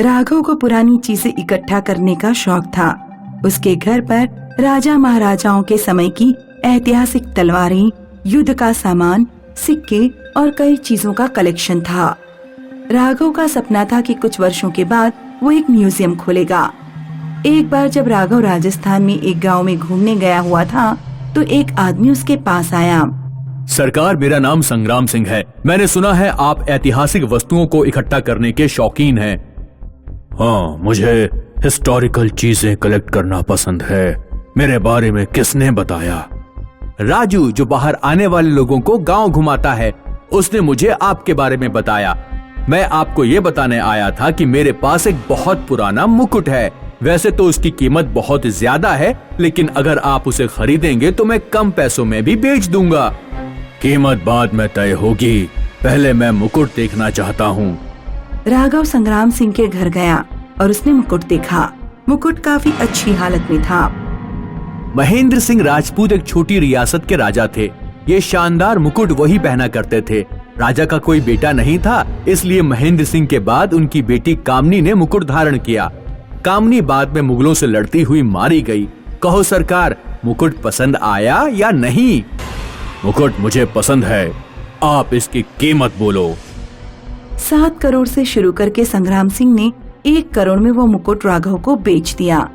राघव को पुरानी चीजें इकट्ठा करने का शौक था। उसके घर पर राजा महाराजाओं के समय की ऐतिहासिक तलवारें, युद्ध का सामान, सिक्के और कई चीजों का कलेक्शन था। राघव का सपना था कि कुछ वर्षों के बाद वो एक म्यूजियम खोलेगा। एक बार जब राघव राजस्थान में एक गांव में घूमने गया हुआ था तो एक आदमी उसके पास आया। सरकार, मेरा नाम संग्राम सिंह है। मैंने सुना है आप ऐतिहासिक वस्तुओं को इकट्ठा करने के शौकीन हैं। हाँ, मुझे हिस्टोरिकल चीजें कलेक्ट करना पसंद है। मेरे बारे में किसने बताया? राजू, जो बाहर आने वाले लोगों को गांव घुमाता है, उसने मुझे आपके बारे में बताया। मैं आपको ये बताने आया था कि मेरे पास एक बहुत पुराना मुकुट है। वैसे तो उसकी कीमत बहुत ज्यादा है, लेकिन अगर आप उसे खरीदेंगे तो मैं कम पैसों में भी बेच दूंगा। कीमत बाद में तय होगी, पहले मैं मुकुट देखना चाहता हूँ। राघव संग्राम सिंह के घर गया और उसने मुकुट देखा। मुकुट काफी अच्छी हालत में था। महेंद्र सिंह राजपूत एक छोटी रियासत के राजा थे। ये शानदार मुकुट वही पहना करते थे। राजा का कोई बेटा नहीं था, इसलिए महेंद्र सिंह के बाद उनकी बेटी कामनी ने मुकुट धारण किया। कामनी बाद में मुगलों से लड़ती हुई मारी गई। कहो सरकार, मुकुट पसंद आया या नहीं? मुकुट मुझे पसंद है, आप इसकी कीमत बोलो। 7 करोड़ से शुरू करके संग्राम सिंह ने 1 करोड़ में वो मुकुट राघव को बेच दिया।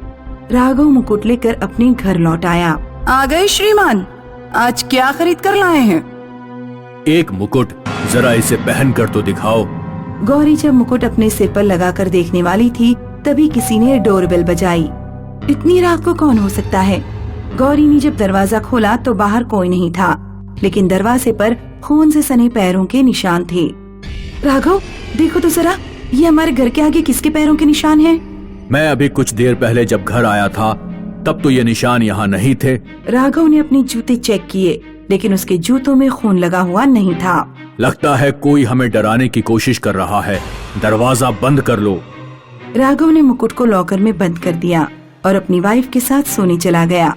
राघव मुकुट लेकर अपने घर लौट आया। आ गए श्रीमान, आज क्या खरीद कर लाए हैं? एक मुकुट, जरा इसे पहन कर तो दिखाओ। गौरी जब मुकुट अपने सिर पर लगाकर देखने वाली थी तभी किसी ने डोरबेल बजाई। इतनी रात को कौन हो सकता है? गौरी ने जब दरवाजा खोला तो बाहर कोई नहीं था, लेकिन दरवाजे पर खून से सने पैरों के निशान थे। राघव, देखो तो जरा, ये हमारे घर के आगे किसके पैरों के निशान हैं? मैं अभी कुछ देर पहले जब घर आया था तब तो ये निशान यहाँ नहीं थे। राघव ने अपने जूते चेक किए, लेकिन उसके जूतों में खून लगा हुआ नहीं था। लगता है कोई हमें डराने की कोशिश कर रहा है। दरवाजा बंद कर लो। राघव ने मुकुट को लॉकर में बंद कर दिया और अपनी वाइफ के साथ सोने चला गया।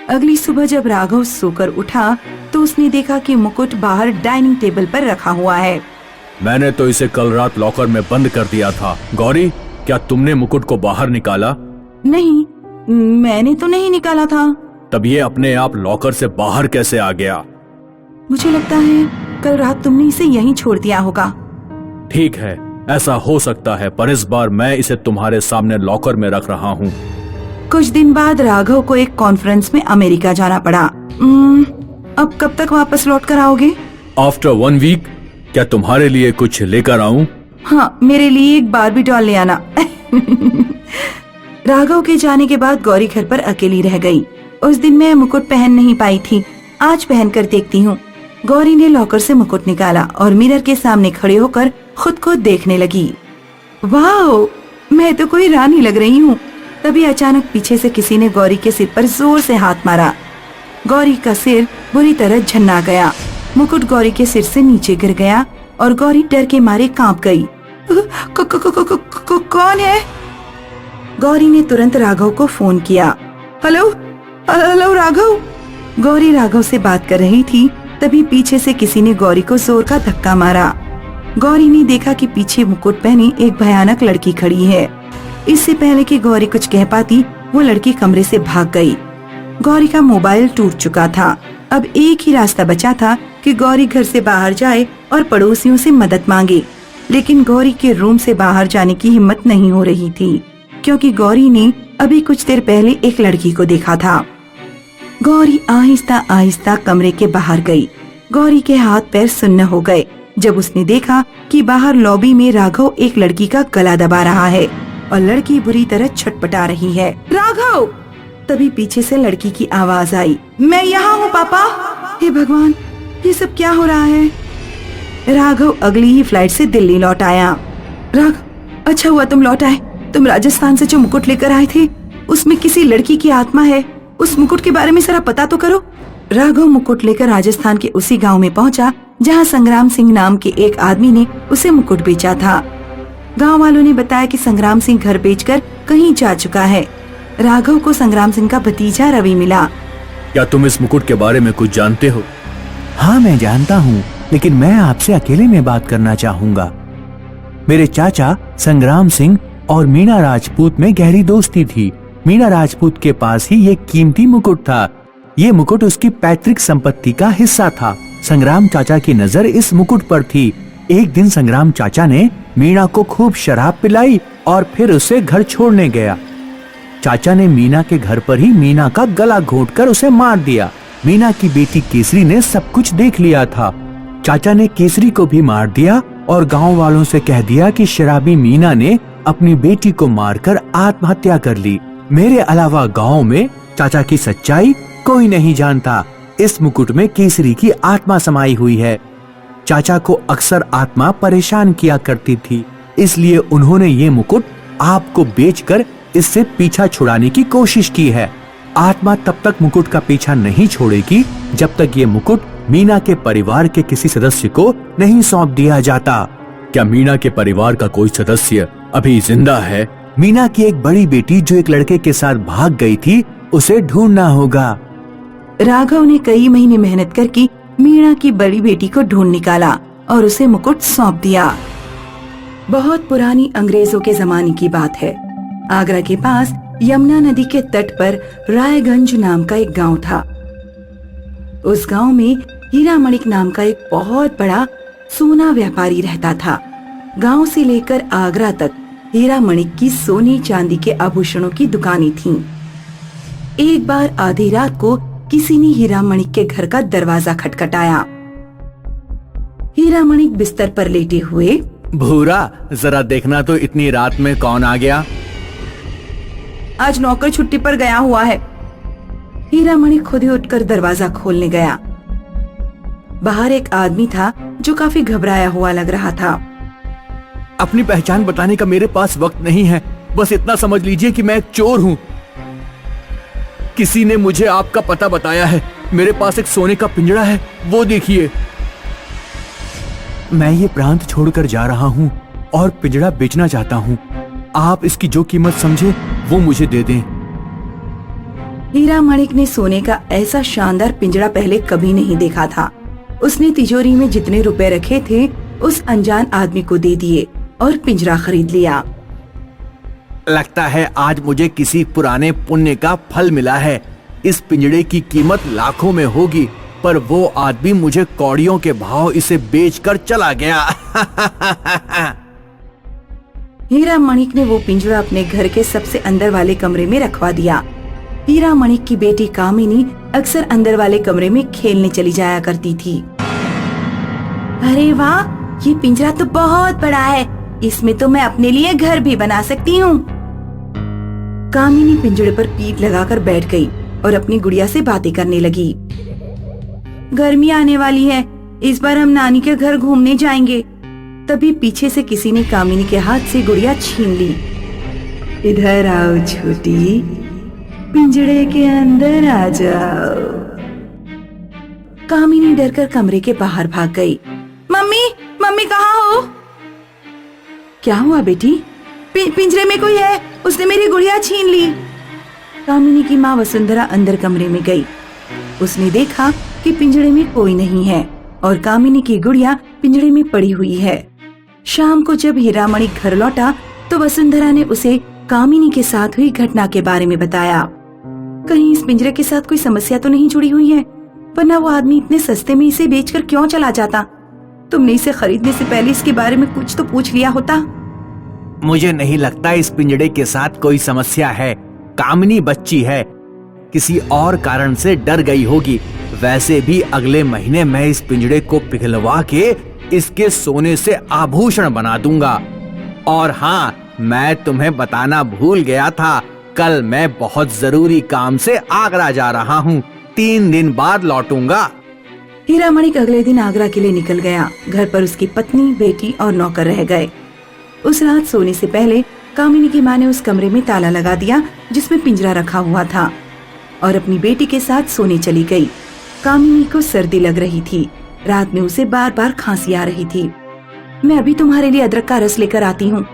अगली सुबह जब राघव सोकर उठा तो उसने देखा कि मुकुट बाहर डाइनिंग टेबल पर रखा हुआ है। मैंने तो इसे कल रात लॉकर में बंद कर दिया था। गौरी, क्या तुमने मुकुट को बाहर निकाला? नहीं, मैंने तो नहीं निकाला था। तब ये अपने आप लॉकर से बाहर कैसे आ गया? मुझे लगता है कल रात तुमने इसे यहीं छोड़ दिया होगा। ठीक है, ऐसा हो सकता है, पर इस बार मैं इसे तुम्हारे सामने लॉकर में रख रहा हूँ। कुछ दिन बाद राघव को एक कॉन्फ्रेंस में अमेरिका जाना पड़ा। अब कब तक वापस लौट कर आओगे? After 1 week. क्या तुम्हारे लिए कुछ लेकर आऊं? हाँ, मेरे लिए एक बारबी डॉल ले आना। राघव के जाने के बाद गौरी घर पर अकेली रह गई। उस दिन मैं मुकुट पहन नहीं पाई थी, आज पहन कर देखती हूँ। गौरी ने लॉकर से मुकुट निकाला और मिरर के सामने खड़े होकर खुद को देखने लगी। वाह, मैं तो कोई रानी लग रही हूँ। तभी अचानक पीछे से किसी ने गौरी के सिर पर जोर से हाथ मारा। गौरी का सिर बुरी तरह झन्ना गया। मुकुट गौरी के सिर से नीचे गिर गया और गौरी डर के मारे कांप गई। कौन है? गौरी ने तुरंत राघव को फोन किया। Hello hello Raghav. गौरी राघव से बात कर रही थी, तभी पीछे से किसी ने गौरी को जोर का धक्का मारा। गौरी ने देखा कि पीछे मुकुट पहनी एक भयानक लड़की खड़ी है। इससे पहले कि गौरी कुछ कह पाती, वो लड़की कमरे से भाग गई। गौरी का मोबाइल टूट चुका था। अब एक ही रास्ता बचा था कि गौरी घर से बाहर जाए और पड़ोसियों से मदद मांगे, लेकिन गौरी के रूम से बाहर जाने की हिम्मत नहीं हो रही थी, क्योंकि गौरी ने अभी कुछ देर पहले एक लड़की को देखा था। गौरी आहिस्ता आहिस्ता कमरे के बाहर गई। गौरी के हाथ पैर सुन्न हो गए जब उसने देखा कि बाहर लॉबी में राघव एक लड़की का गला दबा रहा है और लड़की बुरी तरह छटपटा रही है। राघव! तभी पीछे से लड़की की आवाज आई। मैं यहाँ हूँ पापा। हे भगवान, ये सब क्या हो रहा है? राघव अगली ही फ्लाइट से दिल्ली लौट आया। राघव, अच्छा हुआ तुम लौट आए। तुम राजस्थान से जो मुकुट लेकर आए थे, उसमें किसी लड़की की आत्मा है। उस मुकुट के बारे में जरा पता तो करो। राघव मुकुट लेकर राजस्थान के उसी गांव में पहुंचा जहां संग्राम सिंह नाम के एक आदमी ने उसे मुकुट बेचा था। गांव वालों ने बताया कि संग्राम सिंह घर बेचकर कहीं जा चुका है। राघव को संग्राम सिंह का भतीजा रवि मिला। क्या तुम इस मुकुट के बारे में कुछ जानते हो? हाँ, मैं जानता हूँ, लेकिन मैं आपसे अकेले में बात करना चाहूँगा। मेरे चाचा संग्राम सिंह और मीना राजपूत में गहरी दोस्ती थी। मीना राजपूत के पास ही ये कीमती मुकुट था। ये मुकुट उसकी पैतृक संपत्ति का हिस्सा था। संग्राम चाचा की नजर इस मुकुट पर थी। एक दिन संग्राम चाचा ने मीना को खूब शराब पिलाई और फिर उसे घर छोड़ने गया। चाचा ने मीना के घर पर ही मीना का गला घोंटकर उसे मार दिया। मीना की बेटी केसरी ने सब कुछ देख लिया था। चाचा ने केसरी को भी मार दिया और गांव वालों से कह दिया कि शराबी मीना ने अपनी बेटी को मारकर आत्महत्या कर ली। मेरे अलावा गांव में चाचा की सच्चाई कोई नहीं जानता। इस मुकुट में केसरी की आत्मा समाई हुई है। चाचा को अक्सर आत्मा परेशान किया करती थी, इसलिए उन्होंने ये मुकुट आपको बेचकर इससे पीछा छुड़ाने की कोशिश की है। आत्मा तब तक मुकुट का पीछा नहीं छोड़ेगी जब तक ये मुकुट मीना के परिवार के किसी सदस्य को नहीं सौंप दिया जाता। क्या मीना के परिवार का कोई सदस्य अभी जिंदा है? मीना की एक बड़ी बेटी जो एक लड़के के साथ भाग गई थी, उसे ढूंढना होगा। राघव ने कई महीने मेहनत करके मीना की बड़ी बेटी को ढूंढ निकाला और उसे मुकुट सौंप दिया। बहुत पुरानी अंग्रेजों के जमाने की बात है। आगरा के पास यमुना नदी के तट पर रायगंज नाम का एक गांव था। उस गांव में हीरा मणिक नाम का एक बहुत बड़ा सोना व्यापारी रहता था। गांव से लेकर आगरा तक हीरा मणिक की सोने चांदी के आभूषणों की दुकानें थीं। एक बार आधी रात को किसी ने हीरा मणिक के घर का दरवाजा खटखटाया। हीरा मणिक बिस्तर पर लेटे हुए, भूरा, जरा देखना तो इतनी रात में कौन आ गया? आज नौकर छुट्टी पर गया हुआ है। हीरा मणिक खुद ही उठकर दरवाजा खोलने गया। बाहर एक आदमी था जो काफी घबराया हुआ लग रहा था। अपनी पहचान बताने का मेरे पास वक्त नहीं है, बस इतना समझ लीजिए कि मैं एक चोर हूँ। किसी ने मुझे आपका पता बताया है। मेरे पास एक सोने का पिंजड़ा है, वो देखिए। मैं ये प्रांत छोड़कर जा रहा हूँ और पिंजड़ा बेचना चाहता हूँ। आप इसकी जो कीमत समझे वो मुझे दे दें। हीरा मणिक ने सोने का ऐसा शानदार पिंजड़ा पहले कभी नहीं देखा था। उसने तिजोरी में जितने रुपए रखे थे उस अनजान आदमी को दे दिए और पिंजरा खरीद लिया। लगता है आज मुझे किसी पुराने पुण्य का फल मिला है। इस पिंजड़े की कीमत लाखों में होगी, पर वो आदमी मुझे कौड़ियों के भाव इसे बेचकर चला गया। हीरा मणिक ने वो पिंजरा अपने घर के सबसे अंदर वाले कमरे में रखवा दिया। हीरा मणिक की बेटी कामिनी अक्सर अंदर वाले कमरे में खेलने चली जाया करती थी। अरे वाह, ये पिंजरा तो बहुत बड़ा है, इसमें तो मैं अपने लिए घर भी बना सकती हूँ। कामिनी पिंजरे पर पीठ लगाकर बैठ गई और अपनी गुड़िया से बातें करने लगी। गर्मी आने वाली है, इस बार हम नानी के घर घूमने जाएंगे। तभी पीछे से किसी ने कामिनी के हाथ से गुड़िया छीन ली। इधर आओ छोटी, पिंजड़े के अंदर आ जाओ। कामिनी डरकर कमरे के बाहर भाग गई। मम्मी, मम्मी कहाँ हो? क्या हुआ बेटी? पिंजरे में कोई है, उसने मेरी गुड़िया छीन ली। कामिनी की माँ वसुंधरा अंदर कमरे में गई। उसने देखा कि पिंजरे में कोई नहीं है और कामिनी की गुड़िया पिंजरे में पड़ी हुई है। शाम को जब हीरा मणिक घर लौटा तो वसुंधरा ने उसे कामिनी के साथ हुई घटना के बारे में बताया। कहीं इस पिंजरे के साथ कोई समस्या तो नहीं जुड़ी हुई है, वरना वो आदमी इतने सस्ते में इसे बेचकर क्यों चला जाता? तुमने इसे खरीदने से पहले इसके बारे में कुछ तो पूछ लिया होता। मुझे नहीं लगता इस पिंजड़े के साथ कोई समस्या है। कामिनी बच्ची है, किसी और कारण से डर गई होगी। वैसे भी अगले महीने मैं इस पिंजड़े को पिघलवा के इसके सोने से आभूषण बना दूंगा। और हाँ, मैं तुम्हें बताना भूल गया था, कल मैं बहुत जरूरी काम से आगरा जा रहा हूँ। 3 दिन बाद लौटूंगा। हीरा मणिक अगले दिन आगरा के लिए निकल गया। घर पर उसकी पत्नी, बेटी और नौकर रह गए। उस रात सोने से पहले कामिनी की माँ ने उस कमरे में ताला लगा दिया जिसमें पिंजरा रखा हुआ था और अपनी बेटी के साथ सोने चली गई। कामिनी को सर्दी लग रही थी। रात में उसे बार बार खांसी आ रही थी। मैं अभी तुम्हारे लिए अदरक का रस लेकर आती हूँ।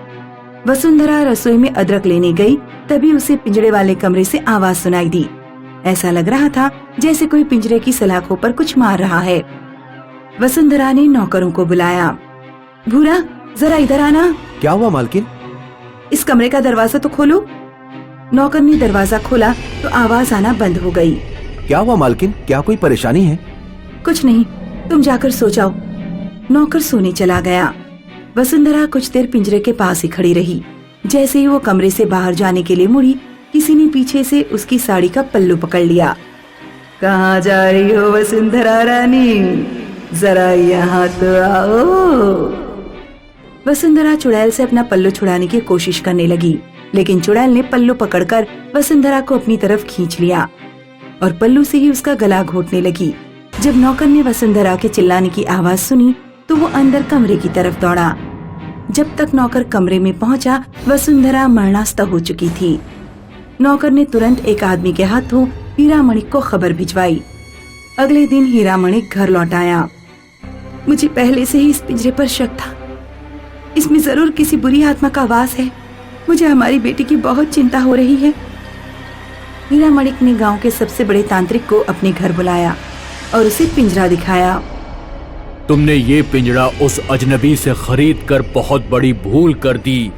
वसुंधरा रसोई में अदरक लेने गई, तभी उसे पिंजरे वाले कमरे से आवाज सुनाई दी। ऐसा लग रहा था जैसे कोई पिंजरे की सलाखों पर कुछ मार रहा है। वसुंधरा ने नौकरों को बुलाया। भूरा, जरा इधर आना। क्या हुआ मालकिन? इस कमरे का दरवाजा तो खोलो। नौकर ने दरवाजा खोला तो आवाज आना बंद हो गई। क्या हुआ मालकिन, क्या कोई परेशानी है? कुछ नहीं, तुम जाकर सो जाओ। नौकर सोने चला गया। वसुंधरा कुछ देर पिंजरे के पास ही खड़ी रही। जैसे ही वो कमरे से बाहर जाने के लिए मुड़ी, किसी ने पीछे से उसकी साड़ी का पल्लू पकड़ लिया। कहाँ जा रही हो वसुंधरा रानी, जरा यहाँ तो आओ। वसुंधरा चुड़ैल से अपना पल्लू छुड़ाने की कोशिश करने लगी, लेकिन चुड़ैल ने पल्लू पकड़कर वसुंधरा को अपनी तरफ खींच लिया और पल्लू से ही उसका गला घोटने लगी। जब नौकर ने वसुंधरा के चिल्लाने की आवाज सुनी तो वो अंदर कमरे की तरफ दौड़ा। जब तक नौकर कमरे में पहुंचा, वसुंधरा मरणास्त हो चुकी थी। नौकर ने तुरंत एक आदमी के हाथों हीरा मणिक को खबर भिजवाई। अगले दिन हीरा मणिक घर लौट आया। मुझे पहले से ही इस पिंजरे पर शक था, इसमें जरूर किसी बुरी आत्मा का वास है। मुझे हमारी बेटी की बहुत चिंता हो रही है। हीरा मणिक ने गांव के सबसे बड़े तांत्रिक को अपने घर बुलाया और उसे पिंजरा दिखाया। तुमने ये पिंजरा उस अजनबी से खरीद कर बहुत बड़ी भूल कर दी।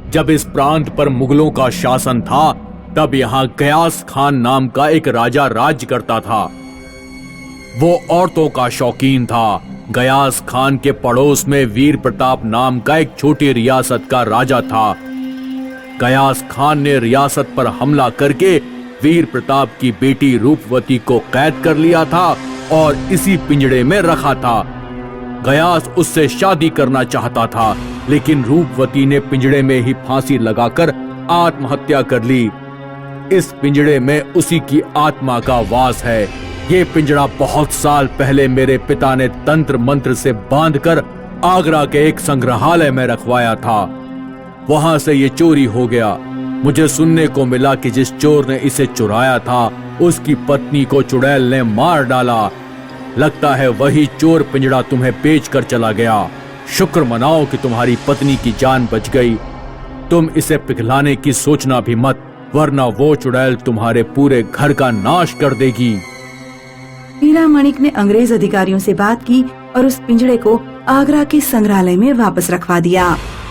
जब इस प्रांत पर मुगलों का शासन था, तब यहाँ गयास खान नाम का एक राजा राज्य करता था। वो औरतों का शौकीन था। गयास खान के पड़ोस में वीर प्रताप नाम का एक छोटी रियासत का राजा था। गयास खान ने रियासत पर हमला करके वीर प्रताप की बेटी रूपवती को कैद कर लिया था और इसी पिंजड़े में रखा था। गयास उससे शादी करना चाहता था, लेकिन रूपवती ने पिंजड़े में ही फांसी लगाकर आत्महत्या कर ली। इस पिंजड़े में उसी की आत्मा का वास है। ये पिंजड़ा बहुत साल पहले मेरे पिता ने तंत्र मंत्र से बांधकर आगरा के एक संग्रहालय में रखवाया था। वहां से ये चोरी हो गया। मुझे सुनने को मिला कि जिस चोर ने इसे चुराया था, उसकी पत्नी को चुड़ैल ने मार डाला। लगता है वही चोर पिंजड़ा तुम्हें बेच कर चला गया। शुक्र मनाओ कि तुम्हारी पत्नी की जान बच गई। तुम इसे पिघलाने की सोचना भी मत, वरना वो चुड़ैल तुम्हारे पूरे घर का नाश कर देगी। हीरा मणिक ने अंग्रेज अधिकारियों से बात की और उस पिंजड़े को आगरा के संग्रहालय में वापस रखवा दिया।